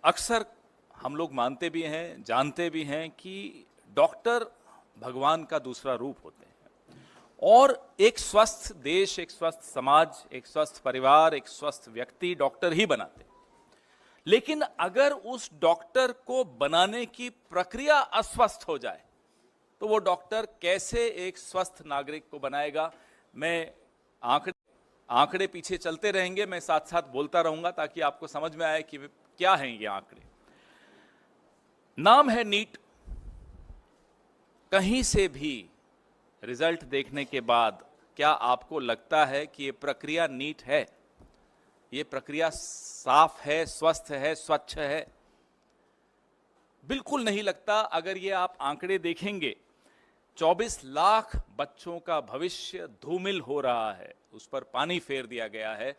अक्सर हम लोग मानते भी हैं, जानते भी हैं कि डॉक्टर भगवान का दूसरा रूप होते हैं और एक स्वस्थ देश, एक स्वस्थ समाज, एक स्वस्थ परिवार, एक स्वस्थ व्यक्ति डॉक्टर ही बनाते हैं। लेकिन अगर उस डॉक्टर को बनाने की प्रक्रिया अस्वस्थ हो जाए तो वो डॉक्टर कैसे एक स्वस्थ नागरिक को बनाएगा? मैं आंकड़े पीछे चलते रहेंगे, मैं साथ साथ बोलता रहूंगा ताकि आपको समझ में आए कि क्या हैं ये आंकड़े। नाम है नीट। कहीं से भी रिजल्ट देखने के बाद क्या आपको लगता है कि ये प्रक्रिया नीट है? ये प्रक्रिया साफ है, स्वस्थ है, स्वच्छ है? बिल्कुल नहीं लगता। अगर ये आप आंकड़े देखेंगे, 24 लाख बच्चों का भविष्य धूमिल हो रहा है, उस पर पानी फेर दिया गया है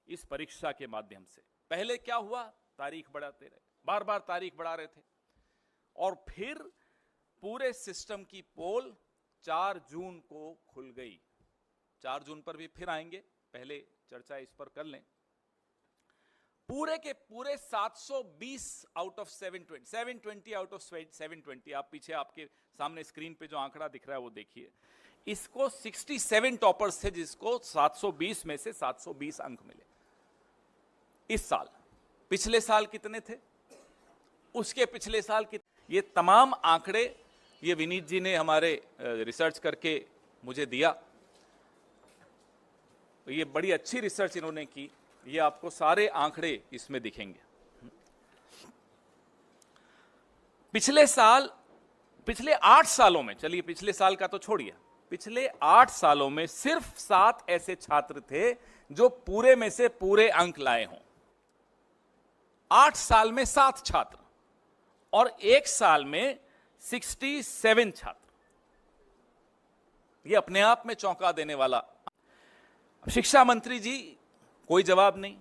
इस परीक्षा के माध्यम से। पहले क्या हुआ? तारीख बढ़ाते रहे, बार बार तारीख बढ़ा रहे थे और फिर पूरे सिस्टम की पोल 4 जून को खुल गई। 4 जून पर भी फिर आएंगे, पहले चर्चा इस पर कर लें। पूरे के पूरे 720 आउट ऑफ 720 आउट ऑफ 720, आप पीछे आपके सामने स्क्रीन पे जो आंकड़ा दिख रहा है वो देखिए। इसको 67 टॉपर्स थे जिसको 720 में से 720 अंक मिले इस साल। पिछले साल कितने थे? उसके पिछले साल कितने? ये तमाम आंकड़े ये विनीत जी ने हमारे रिसर्च करके मुझे दिया। तो ये बड़ी अच्छी रिसर्च इन्होंने की, ये आपको सारे आंकड़े इसमें दिखेंगे। पिछले 8 सालों में, चलिए पिछले साल का तो छोड़िए, पिछले 8 सालों में सिर्फ 7 ऐसे छात्र थे जो पूरे में से पूरे अंक लाए हों। 8 साल में 7 छात्र और 1 साल में 67 छात्र। ये अपने आप में चौंका देने वाला। शिक्षा मंत्री जी कोई जवाब नहीं।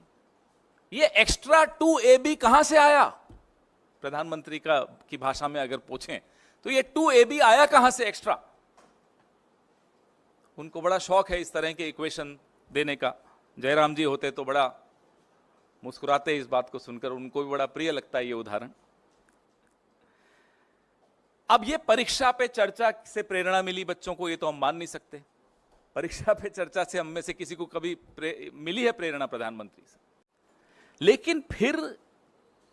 ये एक्स्ट्रा 2AB कहां से आया? प्रधानमंत्री की भाषा में अगर पूछें तो ये 2AB आया कहां से एक्स्ट्रा? उनको बड़ा शौक है इस तरह के इक्वेशन देने का। जयराम जी होते तो बड़ा मुस्कुराते इस बात को सुनकर, उनको भी बड़ा प्रिय लगता है ये उदाहरण। अब ये परीक्षा पे चर्चा से प्रेरणा मिली बच्चों को, ये तो हम मान नहीं सकते। परीक्षा पे चर्चा से हम में से किसी को कभी मिली है प्रेरणा प्रधानमंत्री से? लेकिन फिर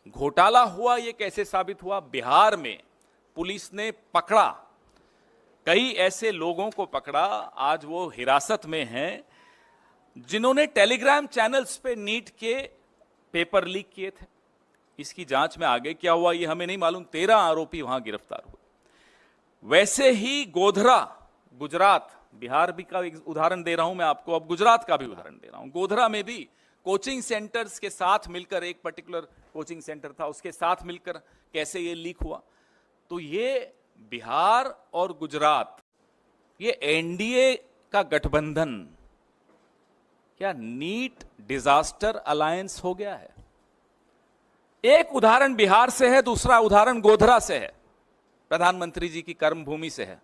घोटाला हुआ। ये कैसे साबित हुआ? बिहार में पुलिस ने पकड़ा, कई ऐसे लोगों को पकड़ा, आज वो हिरासत में हैं, जिन्होंने टेलीग्राम चैनल्स पे नीट के पेपर लीक किए थे। इसकी जांच में आगे क्या हुआ ये हमें नहीं मालूम। 13 आरोपी वहां गिरफ्तार हुए। वैसे ही गोधरा, गुजरात, बिहार भी का एक उदाहरण दे रहा हूं मैं आपको, अब गुजरात का भी उदाहरण दे रहा हूं। गोधरा में भी कोचिंग सेंटर्स के साथ मिलकर, एक पर्टिकुलर कोचिंग सेंटर था, उसके साथ मिलकर कैसे ये लीक हुआ। तो ये बिहार और गुजरात, ये एनडीए का गठबंधन क्या नीट डिजास्टर अलायंस हो गया है? एक उदाहरण बिहार से है, दूसरा उदाहरण गोधरा से है, प्रधानमंत्री जी की कर्मभूमि से है।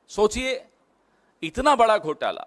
सोचिए, इतना बड़ा घोटाला